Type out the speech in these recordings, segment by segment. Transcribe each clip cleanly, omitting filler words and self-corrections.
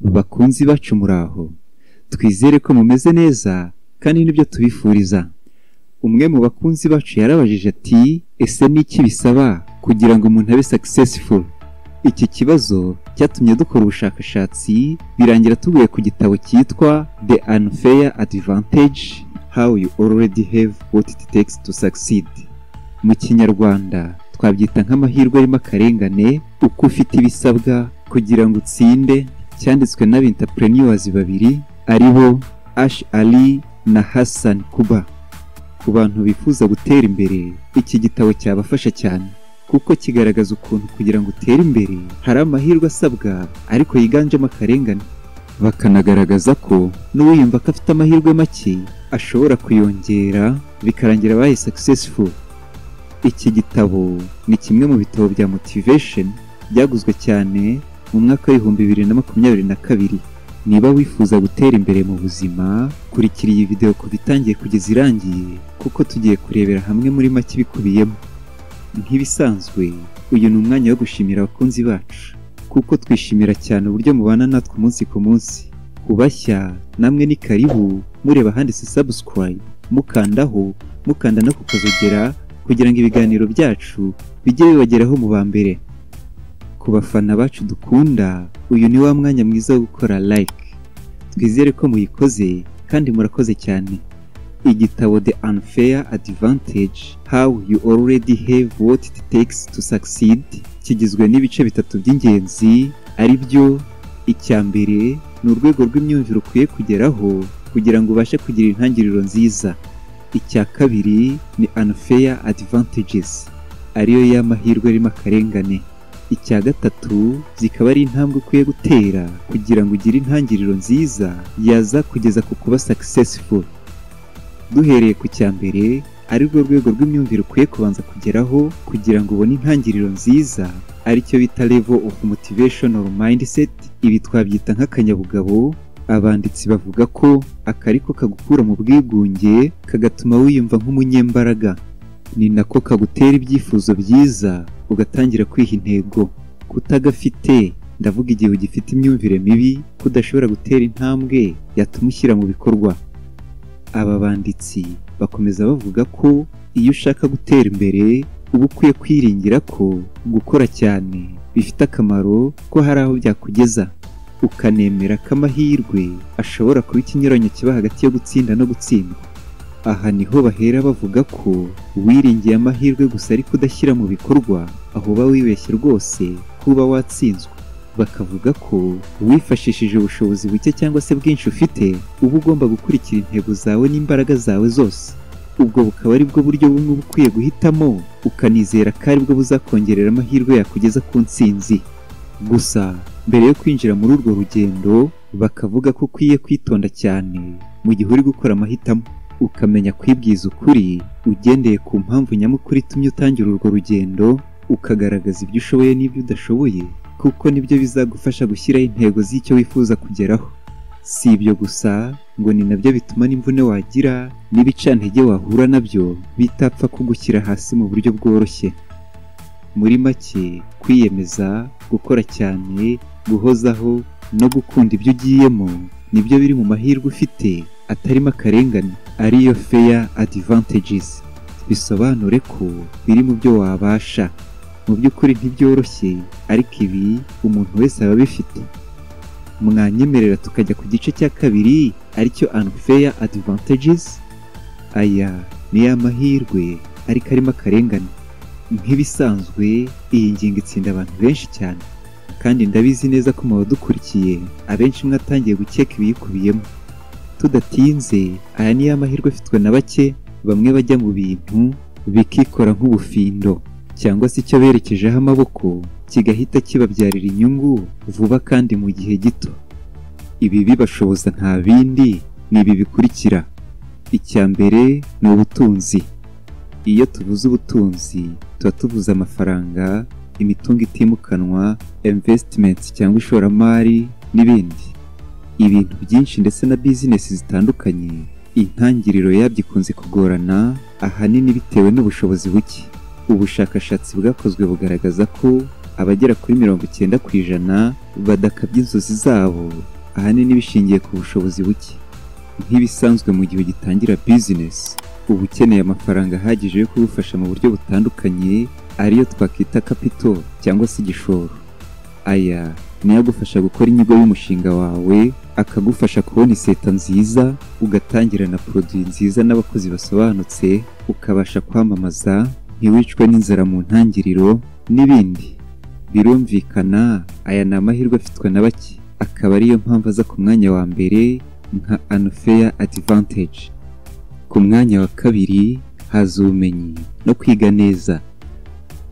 Bakunzi bacu muraho, twizere ko mumeze neza kandi nibyo tubifuriza. Umwe mu bakunzi bacu yarabajije ati ese niki bisaba kugira ngo umuntu abe successful? Iki kibazo cyatumye dukora ubushakashatsi birangira tuguye ku gitabo cyitwa The Unfair Advantage: How You Already Have What It Takes to Succeed. Mu Kinyarwanda twabyita nk'amahirwe arimo akarengane, uko ufite ibisabwa kugira ngo utsinde, cyanditswe n'abintrapreneurs babiri aribo Ash Ali na Hassan Kuba. Ku bantu bifuza gutera imbere, iki gitabo cyabafasha cyane kuko kigaragaza ukuntu kugira ngo utere imbere hari amahirwe asabwa ariko yiganjemo akarengane, bakanagaragaza ko n'uwiyumva ko afite amahirwe make ashobora kuyongera bikarangira abaye successful. Iki gitabo ni kimwe mu bitabo bya motivation byaguzwe cyane mu mwaka w'ibihumbi 2022. Niba wifuza gutera imbere mu buzima, kurikira iyi video kuva itangiye kugeza irangiye kuko tugiye kurebera hamwe muri make ibikubiyemo. Nk'ibisanzwe, uyu ni umwanya wo gushimira abakunzi bacu kuko twishimira cyane uburyo mubana natwe umunsi ku munsi. Kubashya namwe ni karibu, mureba handitse subscribe, mukanda no kukazogera kugira ngo ibiganiro byacu bijye bibageraho mu ba mbere. Ku bafana bacu dukunda, uyu ni wa mwanya mwiza wo gukora like. Twizere ko muyikoze kandi murakoze cyane. Igitabo The Unfair Advantage: How You Already Have What It Takes to Succeed kigizwe n'ibice bitatu by'ingenzi, ari byo: icya mbere ni urwego rw'imyumvire ukwiye kugeraho kugira ngo ubashe kugira intangiriro nziza. Icya kabiri ni unfair advantages, ariyo y'amahirwe arimo akarengane. Icya gatatu zikaba ari intambwe ukwiye gutera kugira ngo ugire intangiriro nziza yaza kugeza ku kuba successful. Duhereye ku cya mbere, ari rwo rwego rw'imyumvire ukwiye kubanza kugeraho kugira ngo ubone intangiriro nziza, aricyo bita level of motivational mindset. Ibi twabyita nk'akanyabugabo. Abanditsi bavuga ko akariko kagukura mu bwigunge kagatuma wiyumva nk'umunyembaraga, ni nako kagutera ibyifuzo byiza ugatangira kwiha intego. Kutagafite, ndavuga igihe ugifite imyumvire mibi kudashobora gutera intambwe yatuma ushyira mu bikorwa. Aba banditsi bakomeza bavuga ko iyo ushaka gutera imbere uba ukwiye kwiringira ko gukora cyane bifite akamaro, ko hari aho byakugeza, ukanemera ko amahirwe ashobora kuba ikinyuranyo kiba hagati yo gutsinda no gutsindwa. Aha niho bahera bavuga ko wiringiye amahirwe gusa ariko udashyira mu bikorwa, aho uba wibeshye rwose kuba watsinzwe. Bakavuga ko wifashishije ubushobozi buke cyangwa se bwinshi ufite, uba ugomba gukurikira intego zawe n'imbaraga zawe zose. Ubwo bukaba ari bwo buryo bumwe uba ukwiye guhitamo, ukanizera ko ari bwo buzakongerera amahirwe yakugeza ku ntsinzi. Gusa mbere yo kwinjira muri urwo rugendo, bakavuga ko ukwiye kwitonda cyane mu gihe uri gukora amahitamo, ukamenya kwibwiza ukuri ugendeye ku mpamvu nyamukuru itumye utangira urwo rugendo, ukagaragaza ibyo ushoboye n'ibyo udashoboye, kuko nibyo bizagufasha gushyiraho intego z'icyo wifuza kugeraho. Si ibyo gusa, ngo ni nabyo bituma n'imvune wagira n'ibicantege wahura nabyo bitapfa kugushyira hasi mu buryo bworoshye. Muri make, kwiyemeza, gukora cyane, guhozaho no gukunda ibyo ugiyemo nibyo biri mu mahirwe ufite atarimo akarengane, ariyo fair advantages. Bisobanure ko biri mu byo wabasha. Mu by'ukuri ntibyoroshye, ariko ibi umuntu wese aba abifite. Mwanyemerera tukajya ku gice cya kabiri, aricyo unfair advantages. Aya ni ya mahirwe ariko arimo akarengane. Nk'ibisanzwe, iyi ngingo itsinda abantu benshi cyane, kandi ndabizi neza ko mu badukurikiye abenshi mwatangiye gukeka ibiyikubiyemo. Tudatinze, aya ni ya mahirwe afitwe na bake, bamwe bajya mu bintu bikikora nk'ubufindo, cyangwa se icyo berekejeho amaboko kigahita kibabyarira inyungu vuba kandi mu gihe gito. Ibi bibashoboza nta bindi ni ibi bikurikira. Icya mbere ni ubutunzi. Iyo tuvuze ubutunzi, tuba tuvuze amafaranga, imitungo itimukanwa, investments cyangwa ishoramari n'ibindi. Ibintu byinshi ndetse na business zitandukanye, intangiriro yabyo ikunze kugorana, ahanini bitewe n'ubushobozi buke. Ubushakashatsi bwakozwe bugaragaza ko abagera kuri 90% badakabya inzozi zabo ahanini bishingiye ku bushobozi buke. Nk'ibisanzwe mu gihe ugitangira business uba ukeneye amafaranga ahagije yo kugufasha mu buryo butandukanye, ariyo twakwita capital cyangwa se igishoro. Aya niyo agufasha gukora inyigo y'umushinga wawe, akagufasha kubona iseta nziza, ugatangira na produit nziza n'abakozi basobanutse, ukabasha kwamamaza ntiwicwe n'inzara mu ntangiriro n'ibindi. Birumvikana aya ni amahirwe afitwe na bake, akaba ariyo mpamvu aza ku mwanya wa mbere nka unfair advantage. Ku mwanya wa kabiri haza ubumenyi no kwiga neza.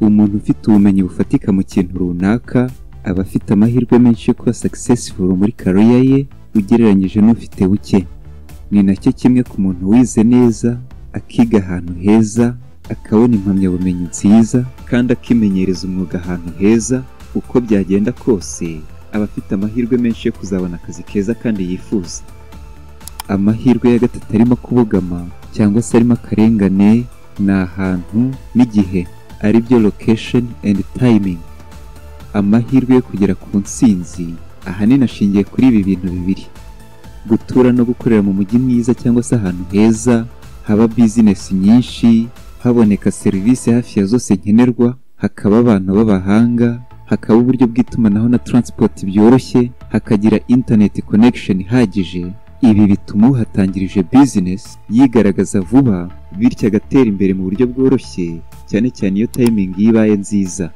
Umuntu ufite ubumenyi bufatika mu kintu runaka aba afite amahirwe menshi yo kuba successful muri career ye ugereranyije n'ufite buke. Ni nacyo kimwe ku muntu wize neza, akiga ahantu heza, akabona impamyabumenyi nziza kandi akimenyereza umwuga ahantu heza. Uko byagenda kose aba afite amahirwe menshi yo kuzabona akazi keza kandi yifuza. Amahirwe ya gatatu arimo kubogama cyangwa se arimo akarengane ni ahantu n'igihe, ari byo location and timing. Amahirwe yo kugera ku ntsinzi ahanini ashingiye kuri ibi bintu bibiri: gutura no gukorera mu mujyi mwiza cyangwa se ahantu heza haba business nyinshi, haboneka serivisi hafi ya zose nkenerwa, hakaba abantu b'abahanga, hakaba uburyo bw'itumanaho na transport byoroshye, hakagira internet connection ihagije. Ibi bituma uhatangirije business yigaragaza vuba, bityo agatera imbere mu buryo bworoshye, cyane cyane iyo timing yibaye nziza.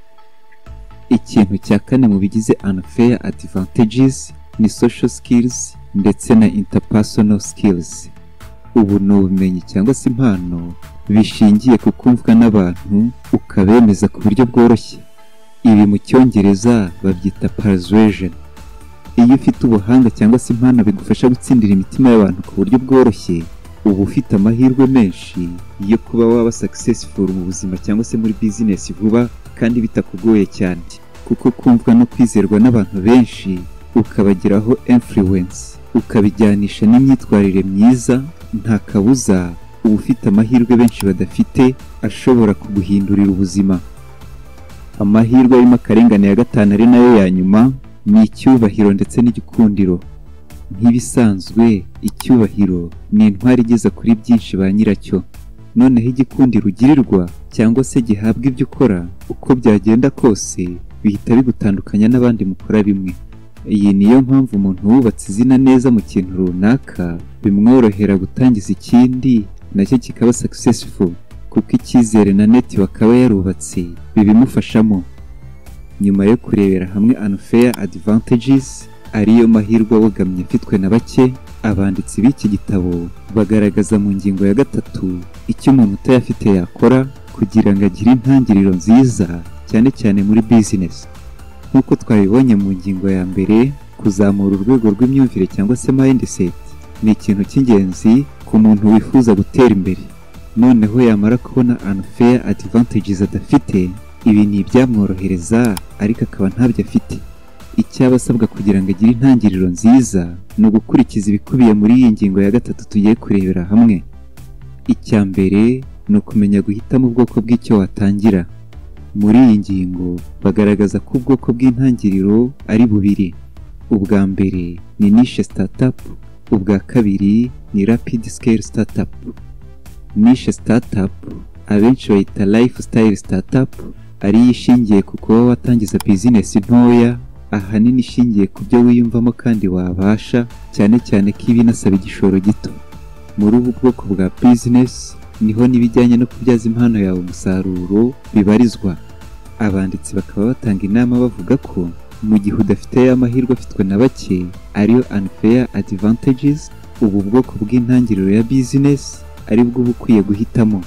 Ikintu cya kane mu bigize unfair advantages ni social skills ndetse na interpersonal skills. Ubu ni ubumenyi cyangwa se impano bishingiye ku kumvwa n'abantu ukabemeza ku buryo bworoshye. Ibi mu Cyongereza babyita persuasion. Iyo ufite ubuhanga cyangwa se impano bigufasha gutsindira imitima y'abantu ku buryo bworoshye, uba ufite amahirwe menshi yo kuba waba successful mu buzima cyangwa se muri business vuba kandi bitakugoye cyane, kuko kumvwa no kwizerwa n'abantu benshi ukabagiraho influence, ukabijyanisha n'imyitwarire myiza, nta kabuza uba ufite amahirwe benshi badafite ashobora kuguhindurira ubuzima. Amahirwe arimo akarengane ya gatanu ari nayo ya nyuma ni icyubahiro ndetse n'igikundiro. Nk'ibisanzwe icyubahiro ni intwari igeza kuri byinshi ba nyiracyo, noneho igikundiro ugirirwa cyangwa se gihabwa ibyo ukora, uko byagenda kose bihita bigutandukanya n'abandi mukora bimwe. Iyi niyo mpamvu umuntu wubatse izina neza mu kintu runaka bimworohera gutangiza ikindi nacyo kikaba successful, kuko icyizere na network akaba yarubatse bibimufashamo. Nyuma yo kurebera hamwe unfair advantages, ariyo mahirwe abogamye afitwe na bake, abanditsi b'iki gitabo bagaragaza mu ngingo ya gatatu icyo umuntu utayafite yakora kugira ngo agire intangiriro nziza, cyane cyane muri business. Nk'uko twabibonye mu ngingo ya mbere, kuzamura urwego rw'imyumvire cyangwa se mindset ni ikintu cy'ingenzi ku muntu wifuza gutera imbere. Noneho yamara kubona unfair advantages adafite, ibi ni ibyamworohereza ariko akaba ntabyo afite. Icyaba asabwa kugira ngo agire intangiriro nziza ni ugukurikiza ibikubiye muri iyi ngingo ya gatatu tugiye kurebera hamwe. Icya mbere ni ukumenya guhitamo ubwoko bw'icyo watangira. Muri iyi ngingo bagaragaza ko ubwoko bw'intangiriro ari bubiri. Ubwa mbere ni niche startup, ubwa kabiri ni rapid scale startup. Niche startup abenshi bayita lifestyle startup, ariyo ishingiye ku kuba watangiza business ntoya, ahanini ishingiye ku byo wiyumvamo kandi wabasha, cyane cyane ko iba inasaba igishoro gito. Muri ubu bwoko bwa business niho n'ibijyanye no kubyaza impano yawe umusaruro bibarizwa. Abanditsi bakaba batanga inama bavuga ko mu gihe udafite ya mahirwe afitwe na bake, ariyo unfair advantages, ubu bwoko bw'intangiriro ya business ari bwo uba ukwiye guhitamo.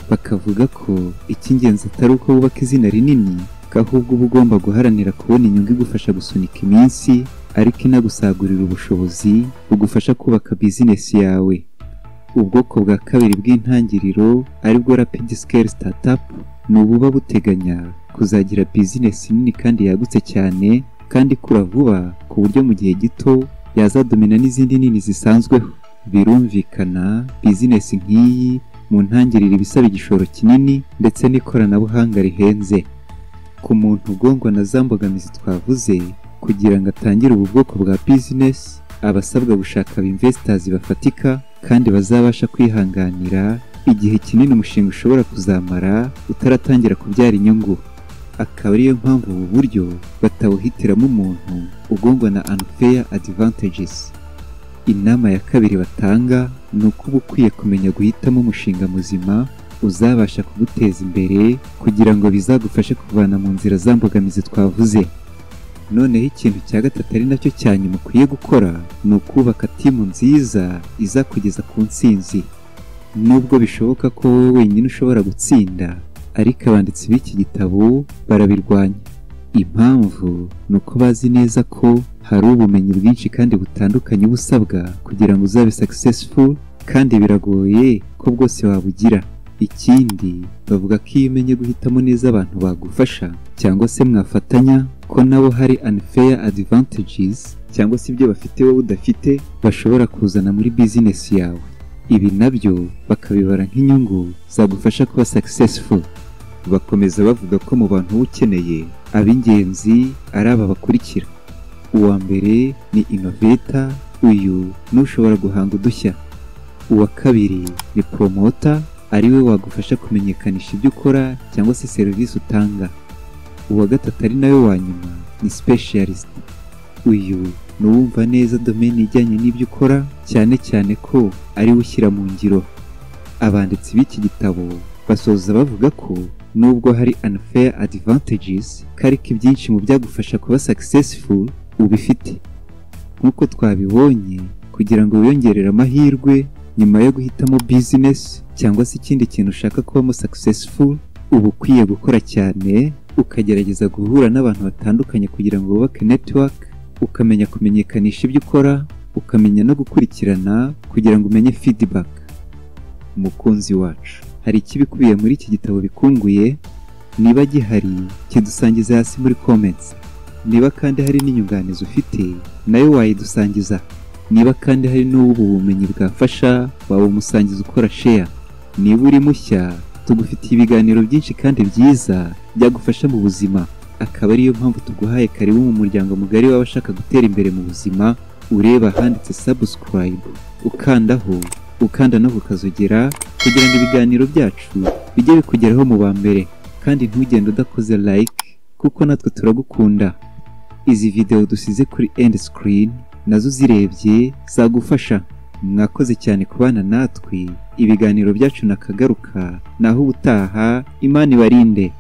Bakavuga ko icy'ingenzi atari uko wubaka izina rinini, ahubwo uba ugomba guharanira kubona inyungu igufasha gusunika iminsi, ariko inagusagurira ubushobozi bugufasha kubaka business yawe. Ubwoko bwa kabiri bw'intangiriro aribwo rapid scale startup ni ububa buteganya kuzagira business nini kandi yagutse cyane kandi ikura vuba, ku buryo mu gihe gito yazadomina n'izindi nini zisanzweho. Birumvikana business nk'iyi mu ntangiriro ibisaba igishoro kinini ndetse n'ikoranabuhanga rihenze. Ku muntu ugongwa na za mbogamizi twavuze, kugira ngo atangire ubu bwoko bwa business abasabwa gushaka investors bafatika kandi bazabasha kwihanganira igihe kinini umushinga ushobora kuzamara utaratangira kubyara inyungu. Akaba ariyo mpamvu ubu buryo batawuhitiramo umuntu ugongwa na unfair advantages. Inama ya kabiri batanga ni uko uba ukwiye kumenya guhitamo umushinga muzima uzabasha kuguteza imbere kugira ngo bizagufashe kuvana mu nzira za mbogamizi twavuze. Noneho ikintu cya gatatu ari nacyo cya nyuma ukwiye gukora ni ukubaka timu nziza izakugeza ku ntsinzi. Nubwo bishoboka ko wowe wenyine ushobora gutsinda, ariko abanditsi b'iki gitabo barabirwanya. Impamvu ni uko bazi neza ko hari ubumenyi bwinshi kandi butandukanye busabwa kugira ngo uzabe successful, kandi biragoye ko bwose wabugira. Ikindi bavuga ko iyo umenye guhitamo neza abantu bagufasha cyangwa se mwafatanya, ko nabo hari unfair advantages cyangwa se ibyo bafite wowe udafite bashobora kuzana muri business yawe. Ibi nabyo bakabibara nk'inyungu zagufasha kuba successful. Bakomeza bavuga ko mu bantu ukeneye ab'ingenzi ari aba bakurikira. Uwa mbere ni innovator, uyu n'ushobora guhanga udushya. Uwa kabiri ni promoter, ariwe wagufasha kumenyekanisha ibyo ukora cyangwa se serivisi utanga. Uwa gatatu ari nawe wa nyuma ni specialist, uyu ni uwumva neza domaine ijyanye n'ibyo ukora, cyane cyane ko ariwe ushyira mu ngiro. Abanditsi b'iki gitabo basoza bavuga ko nubwo hari unfair advantages, ariko ibyinshi mu byagufasha kuba successful ubifite. Nk'uko twabibonye, kugira ngo wiyongerere amahirwe nyuma yo guhitamo business cyangwa se ikindi kintu ushaka kubamo successful, uba ukwiye gukora cyane, ukagerageza guhura n'abantu batandukanye kugira ngo wubake network, ukamenya kumenyekanisha ibyo ukora, ukamenya no gukurikirana kugira ngo umenye feedback. Umukunzi wacu, hari ikibikubiye muri iki gitabo bikunguye? Niba gihari kidusangiza hasi muri comments. Niba kandi hari n'inyunganizi ufite nayo wayidusangiza. Niba kandi hari n'ubu bumenyi bwafasha wabumusangiza ukora share. Niba uri mushya, tugufitiye ibiganiro byinshi kandi byiza byagufasha mu buzima. Akaba ariyo mpamvu tuguhaye karibu mu muryango mugari w'abashaka gutera imbere mu buzima. Ureba handitse subscribe, ukandaho, ukanda no kukazogera kugira ngo ibiganiro byacu bijye bikugeraho mu ba mbere. Kandi ntugende udakoze like, kuko natwe turagukunda. Izi video dusize kuri end screen nazo zirebye zagufasha. Mwakoze cyane kubana natwe, ibiganiro byacu nakagaruka naho ubutaha. Imana ibarinde.